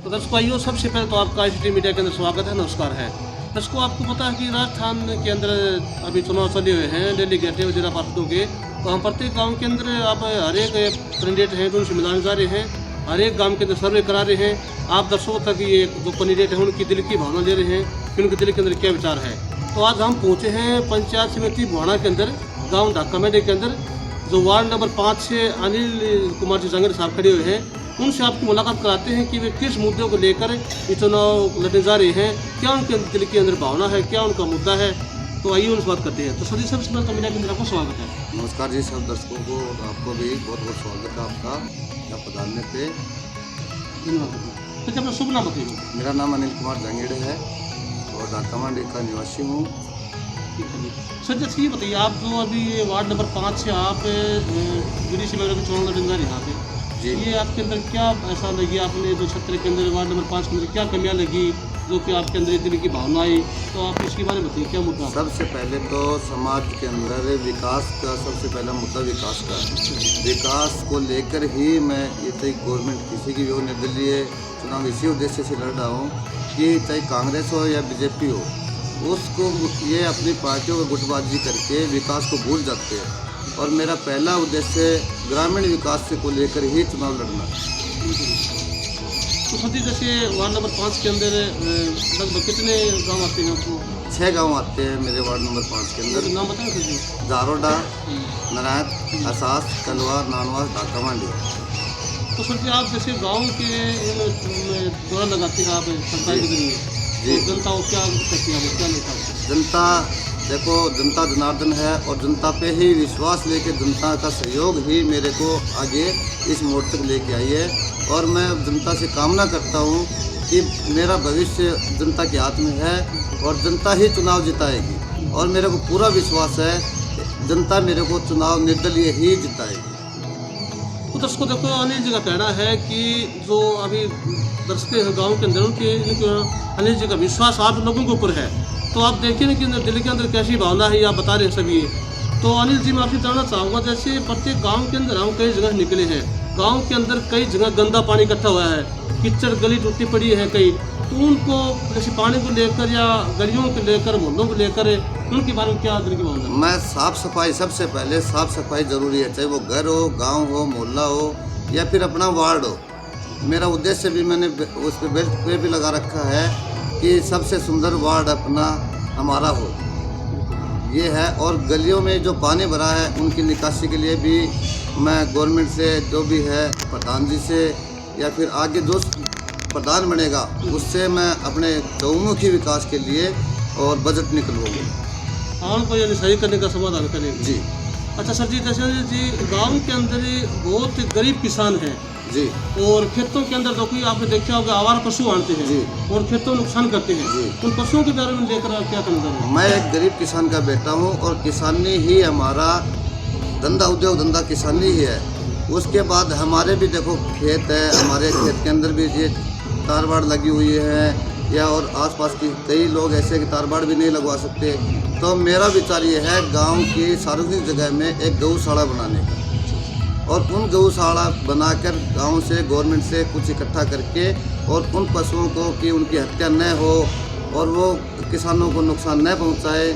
तो दर्शकों आइए, सबसे पहले तो आपका ICT मीडिया के अंदर स्वागत है, नमस्कार है। दर्शकों आपको पता है कि राजस्थान के अंदर अभी चुनाव चले हुए हैं डेलीगेट जिला पार्षदों के। तो हम प्रत्येक गांव के अंदर आप हर एक कैंडिडेट हैं तो उनसे मिलाने जा रहे हैं, हर एक गांव के अंदर सर्वे करा रहे हैं। आप दर्शकों तक ये जो कैंडिडेट हैं उनकी दिल की भावना ले रहे हैं कि उनके दिल के अंदर क्या विचार है। तो आज हम पहुँचे हैं पंचायत समिति बुहाना के अंदर, गाँव ढाका मेडे के अंदर, जो वार्ड नंबर 5 से अनिल कुमार जी जंगड़ साहब खड़े हुए हैं। उनसे आपकी मुलाकात कराते हैं कि वे किस मुद्दों को लेकर ये चुनाव लड़ने जा रहे हैं, क्या उनके दिल के अंदर भावना है, क्या उनका मुद्दा है। तो आइए उनसे बात करते हैं। तो सभी सबसे पहले तो मीडिया के अंदर आपको स्वागत है। नमस्कार जी, सब दर्शकों को आपको भी बहुत बहुत स्वागत है आपका यहाँ पधारने पे। धन्यवाद। तो अपना शुभ नाम बताइए। मेरा नाम अनिल कुमार जंगेड़े है और ढाका मंडी का निवासी हूँ। सर जैसे ये बताइए, आप जो अभी ये वार्ड नंबर 5 से आप बीडीसी मेंबर के चुनाव लड़ने जा रहे हैं यहाँ पे जी, ये आपके अंदर क्या ऐसा लगी, आपने जो क्षेत्र के अंदर वार्ड नंबर 5 के अंदर क्या कमियां लगी जो कि आपके अंदर दिल की भावना आई, तो आप इसके बारे में बताइए क्या मुद्दा। सबसे पहले तो समाज के अंदर विकास का सबसे पहला मुद्दा विकास का है। विकास को लेकर ही मैं ये चाहे गवर्नमेंट किसी की भी हो, निर्दलीय चुनाव इसी उद्देश्य से लड़ रहा हूँ कि चाहे कांग्रेस हो या बीजेपी हो, उसको ये अपनी पार्टियों को गुटबाजी करके विकास को भूल जाते हैं। और मेरा पहला उद्देश्य ग्रामीण विकास को लेकर ही चुनाव लड़ना। तो सर जैसे वार्ड नंबर 5 के अंदर लगभग कितने गांव आते हैं आपको? 6 गांव आते हैं मेरे वार्ड नंबर 5 के अंदर। नाम बताएं सर जी। जारोडा, नारायण, असास, कलवा, नानवास, ढाका मंडी। तो सर जी आप जैसे गाँव के दौरा लगाते हैं आप सरकार के जरिए, जी। तो जनता को क्या करती है, क्या नहीं करती? जनता देखो, जनता जनार्दन है और जनता पे ही विश्वास लेके जनता का सहयोग ही मेरे को आगे इस मोड़ तक लेके आई है। और मैं जनता से कामना करता हूँ कि मेरा भविष्य जनता के हाथ में है और जनता ही चुनाव जिताएगी। और मेरे को पूरा विश्वास है जनता मेरे को चुनाव निर्दलीय ही जिताएगी। तो दर्शकों देखो, अनिल जी का कहना है कि जो अभी दर्शक हैं गाँव के अंदर उनके अनिल जी का विश्वास आप लोगों के ऊपर है। तो आप देखिए ना कि दिल के अंदर कैसी भावना है, आप बता रहे हैं सभी। तो अनिल जी मैं आपसे जानना चाहूँगा, जैसे प्रत्येक गांव के अंदर हम कई जगह निकले हैं, गांव के अंदर कई जगह गंदा पानी इकट्ठा हुआ है, कीचड़ गली टूटी पड़ी है कई, तो उनको जैसे पानी को लेकर या गलियों को लेकर मोहल्लों को लेकर उनके बारे में क्या दिल की भावना है? मैं साफ़ सफाई, सबसे पहले साफ़ सफाई ज़रूरी है, चाहे वो घर हो, गांव हो, मोहल्ला हो या फिर अपना वार्ड हो। मेरा उद्देश्य भी मैंने उस पर बेल्ट पे भी लगा रखा है कि सबसे सुंदर वार्ड अपना हमारा हो, ये है। और गलियों में जो पानी भरा है उनकी निकासी के लिए भी मैं गवर्नमेंट से, जो भी है प्रधान जी से या फिर आगे जो प्रधान बनेगा उससे मैं अपने चहुमुखी विकास के लिए और बजट निकलवाऊंगा। हाँ, उनको ये सही करने का समाधान करेंगे जी। अच्छा सर जी, जैसे जी गांव के अंदर बहुत गरीब किसान हैं जी, और खेतों के अंदर तो कोई आपने देखा होगा आवारा पशु आते हैं जी, और खेतों में नुकसान करते हैं। जी। उन पशुओं के बारे में लेकर आप क्या करना चाहेंगे? मैं एक गरीब किसान का बेटा हूँ और किसानी ही हमारा धंधा, उद्योग धंधा किसानी ही है। उसके बाद हमारे भी देखो खेत है, हमारे खेत के अंदर भी ये तारबाड़ लगी हुई है या और आसपास की कई लोग ऐसे कि तारबाड़ भी नहीं लगवा सकते। तो मेरा विचार ये है गांव की सार्वजनिक जगह में एक गौशाला बनाने का, और उन गौशाला बनाकर गांव से गवर्नमेंट से कुछ इकट्ठा करके और उन पशुओं को कि उनकी हत्या न हो और वो किसानों को नुकसान न पहुंचाए,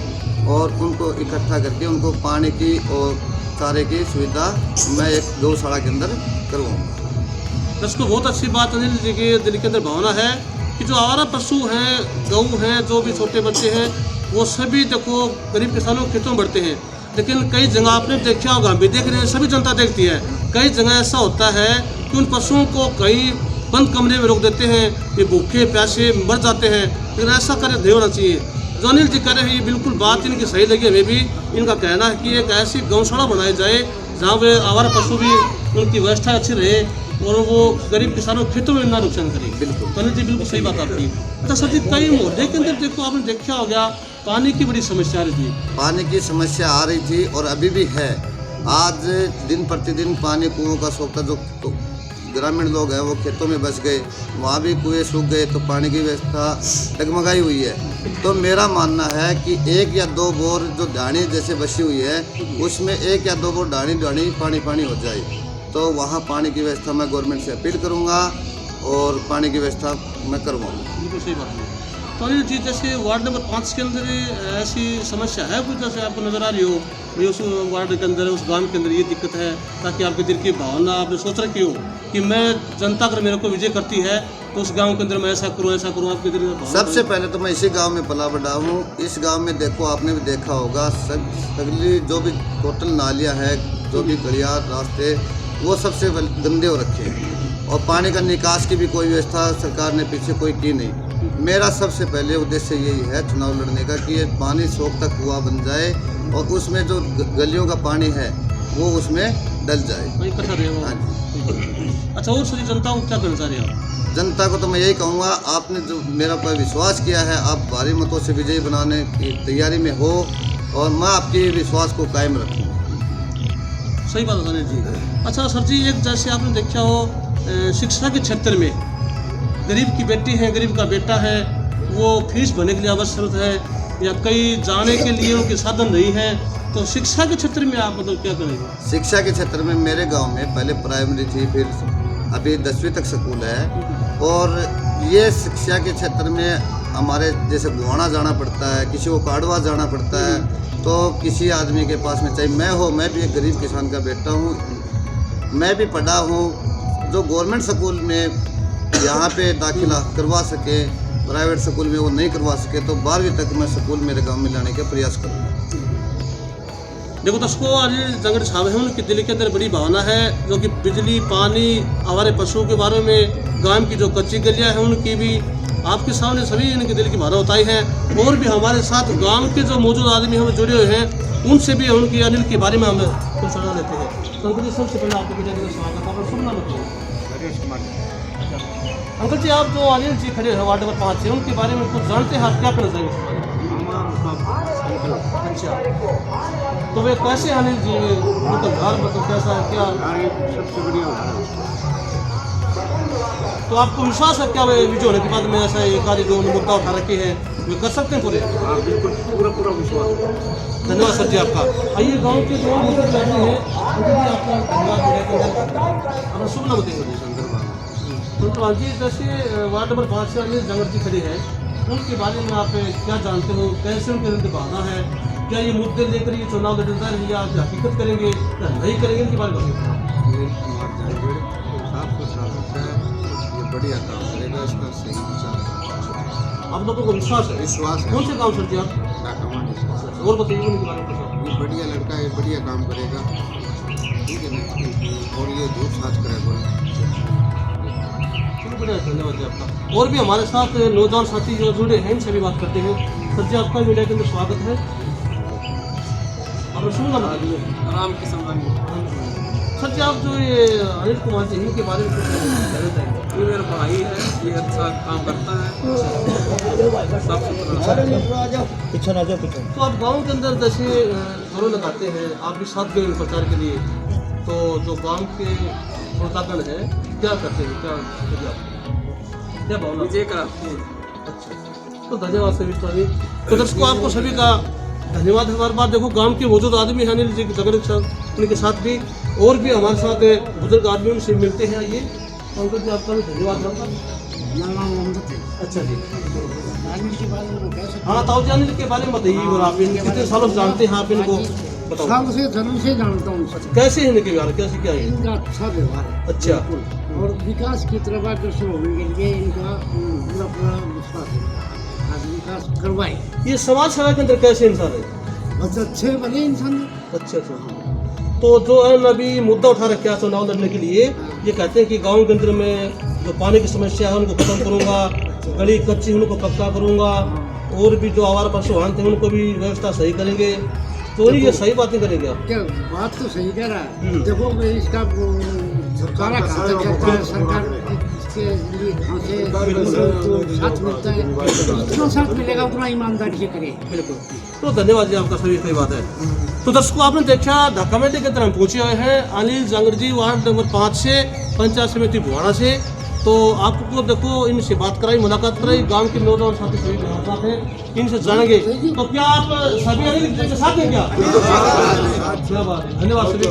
और उनको इकट्ठा करके उनको पानी की और चारे की सुविधा मैं एक गौशाला के अंदर करवाऊँगा। दर्शकों बहुत अच्छी बात अनिल जी के दिल के अंदर भावना है कि जो आवारा पशु हैं, गऊ हैं, जो भी छोटे बच्चे हैं, वो सभी देखो गरीब किसानों के खेतों में बढ़ते हैं। लेकिन कई जगह आपने देखा होगा, भी देख रहे हैं, सभी जनता देखती है, कई जगह ऐसा होता है कि उन पशुओं को कई बंद कमरे में रोक देते हैं, ये भूखे प्यासे मर जाते हैं। लेकिन ऐसा कार्य नहीं होना चाहिए। जो अनिल जी कह रहे हैं ये बिल्कुल बात इनकी सही लगी हमें भी। इनका कहना है कि एक ऐसी गौशाला बनाई जाए जहाँ वे आवारा पशु भी उनकी व्यवस्था अच्छी रहे और वो गरीब किसानों के खेतों में ना नुकसान करे। बिल्कुल तो अनिल जी बिल्कुल सही बात आपकी। अच्छा सर जी, कई मोहल्ले के अंदर देखो आपने देखा होगा पानी की बड़ी समस्या आ रही थी। पानी की समस्या आ रही थी और अभी भी है। आज दिन प्रतिदिन पानी कुओं का सोखता, जो ग्रामीण लोग हैं वो खेतों में बस गए, वहाँ भी कुएँ सूख गए, तो पानी की व्यवस्था डगमगाई हुई है। तो मेरा मानना है कि 1 या 2 बोर जो ढाणी जैसे बसी हुई है उसमें 1 या 2 बोर ढाणी पानी हो जाए, तो वहाँ पानी की व्यवस्था मैं गवर्नमेंट से अपील करूँगा और पानी की व्यवस्था मैं करवाऊँ। बिल्कुल सही बात है। तो अनिल जी, जैसे वार्ड नंबर 5 के अंदर ऐसी समस्या है कुछ जैसे आपको नज़र आ रही हो भाई उस वार्ड के अंदर, उस गांव के अंदर ये दिक्कत है, ताकि आपके दिल की भावना आपने सोच रखी हो कि मैं जनता अगर मेरे को विजय करती है तो उस गांव के अंदर मैं ऐसा करूँ आपके दिल में भावना? सबसे पहले तो मैं इसी गांव में पला बढ़ा हूँ। इस गांव में देखो, आपने भी देखा होगा, सगली जो भी टोटल नालियाँ हैं, जो भी गलियार रास्ते, वो सबसे गंदे हो रखे हैं और पानी का निकास की भी कोई व्यवस्था सरकार ने पीछे कोई की नहीं। मेरा सबसे पहले उद्देश्य यही है चुनाव लड़ने का कि ये पानी शोक तक कुआं बन जाए और उसमें जो गलियों का पानी है वो उसमें डल जाए। हाँ जी। अच्छा, और सारी जनता को क्या कहना चाह रहे हैं आप? जनता को तो मैं यही कहूँगा, आपने जो मेरा पर विश्वास किया है, आप भारी मतों से विजयी बनाने की तैयारी में हो और मैं आपके विश्वास को कायम रखूँ। सही बात है अनिल जी। अच्छा सर जी, एक जैसे आपने देखा हो शिक्षा के क्षेत्र में गरीब की बेटी है, गरीब का बेटा है, वो फीस भरने के लिए अवसर है या कहीं जाने के लिए उनके साधन नहीं है, तो शिक्षा के क्षेत्र में आप मतलब क्या करेंगे? शिक्षा के क्षेत्र में मेरे गांव में पहले प्राइमरी थी, फिर अभी 10वीं तक स्कूल है और ये शिक्षा के क्षेत्र में हमारे जैसे गुआना जाना पड़ता है, किसी को काड़वा जाना पड़ता है, तो किसी आदमी के पास में चाहे मैं हो, मैं भी एक गरीब किसान का बेटा हूँ, मैं भी पढ़ा हूँ, जो गवर्नमेंट स्कूल में यहाँ पे दाखिला करवा सके, प्राइवेट स्कूल में वो नहीं करवा सके, तो 12वीं तक मैं स्कूल मेरे गांव में लाने का प्रयास करूँगा। देखो दर्शकों, अनिल जंगड़ साहब हैं, उनके दिल के अंदर बड़ी भावना है, जो कि बिजली, पानी, हमारे पशुओं के बारे में, गांव की जो कच्ची गलियाँ हैं उनकी भी आपके सामने सभी इनके दिल की भावना बताई है। और भी हमारे साथ गांव के जो मौजूद आदमी हमें जुड़े हुए हैं, उनसे भी उनकी अनिल के बारे में हम कुछ सलाह लेते हैं। तो अंकल जी, सबसे पहले आपको बेटा का स्वागत है, शुभ नाम बताइए। अंकल जी, आप जो अनिल जी खड़े हैं वार्ड नंबर 5 से, उनके बारे में कुछ जानते हैं, आप क्या कहना चाहेंगे? अच्छा, तो वे कैसे अनिल जी, मतलब घर मतलब कैसा है, क्या सबसे बढ़िया? तो आपको विश्वास है क्या वे विजय होने के बाद में ऐसा एक आदि जो मुद्दा उठा रखे हैं वे कर सकते हैं पूरे? हाँ बिल्कुल, पूरा विश्वास है। धन्यवाद सर जी आपका। आइए गांव के जो बुजुर्ग बैठे हैं उनको भी आपका धन्यवाद। अपना शुभ नाम बताइए। शंकर जी, जैसे वार्ड नंबर 5 से अनिल जंगड़ जी खड़े हैं, उनके बारे में आप क्या जानते हो, कैसे उनके अंदर भावना है, क्या ये मुद्दे लेकर ये चुनाव लड़ना है या हकीकत करेंगे या नहीं करेंगे, इनके बारे में बढ़िया काम करेगा, इसका सही विचार आप लोगों को विश्वास है? विश्वास है। कौन से गाँव सर जी आप? और बताइए उनके बारे में। ये बढ़िया लड़का है, बढ़िया काम करेगा, ठीक है ना, और ये झूठ साच करेगा। चलो बढ़िया, धन्यवाद जी आपका। और भी हमारे साथ नौजवान साथी जो जुड़े हैं, इनसे भी बात करते हैं। सर जी, आपका मीडिया के अंदर स्वागत है। आप सुनना राम किशन सर जी, आप जो ये अनिल कुमार जी इनके बारे में कुछ कहना चाहेंगे? ये मेरा भाई है, ये अच्छा काम करता है, साफ सुथरा। तो आप गांव के अंदर जैसे घरों लगाते हैं, आप भी साथ गए प्रचार के लिए, तो जो गांव के श्रोतागण है क्या करते हैं, क्या भावना? विजय का। अच्छा, तो धन्यवाद सभी स्वामी। तो दर्शकों, आपको सभी का धन्यवाद है। बार बार देखो, गांव के मौजूद आदमी हैं अनिल जी जंगड़ के साथ, उनके साथ भी और भी हमारे साथ बुजुर्ग आदमी उनसे मिलते हैं। आइए अंकल जी, आपका भी धन्यवाद है। अच्छा जी, हाँ ताऊ जी, अनिल के बारे में बताइए, और आप इनके कितने सालों से जानते हैं, आप इनको बताओ। साल से जन्म से जानता हूँ। कैसे है इनके व्यवहार, कैसे क्या है? इनका अच्छा व्यवहार है। अच्छा, और विकास की तरफ अग्रसर होने के लिए इनका पूरा विश्वास है, आज विकास करवाए। ये समाज सेवा के अंदर कैसे इंसान है? बस अच्छे बने इंसान। अच्छा अच्छा। तो जो है अभी मुद्दा उठा रखा है चुनाव लड़ने के लिए, ये कहते हैं कि गांव के अंदर में जो पानी की समस्या है उनको खत्म करूंगा, गली कच्ची उनको पक्का करूंगा, और भी जो आवारा पशु वाहन थे उनको भी व्यवस्था सही करेंगे। तो ये सही बातें करेंगे आप? क्या बात तो सही कह रहा है। देखो इसका सारा खाता चलता है, सरकार इसके लिए कहाँ से साथ मिलता है, जितना साथ मिलेगा उतना ईमानदारी से करे। बिल्कुल। तो धन्यवाद जी आपका, सभी सही बात है। तो दर्शकों, आपने देखा ढाका मंडी के अंदर हम पहुंचे हुए हैं अनिल जंगड़ जी वार्ड नंबर 5 से, पंचायत समिति बुहाना से। तो आपको देखो इनसे बात कराई, मुलाकात कराई, गांव के नौजवान साथी सभी मेरे साथ हैं, इनसे जानेंगे। तो क्या आप सभी अनिल के साथ हैं क्या? क्या बात है, धन्यवाद सभी।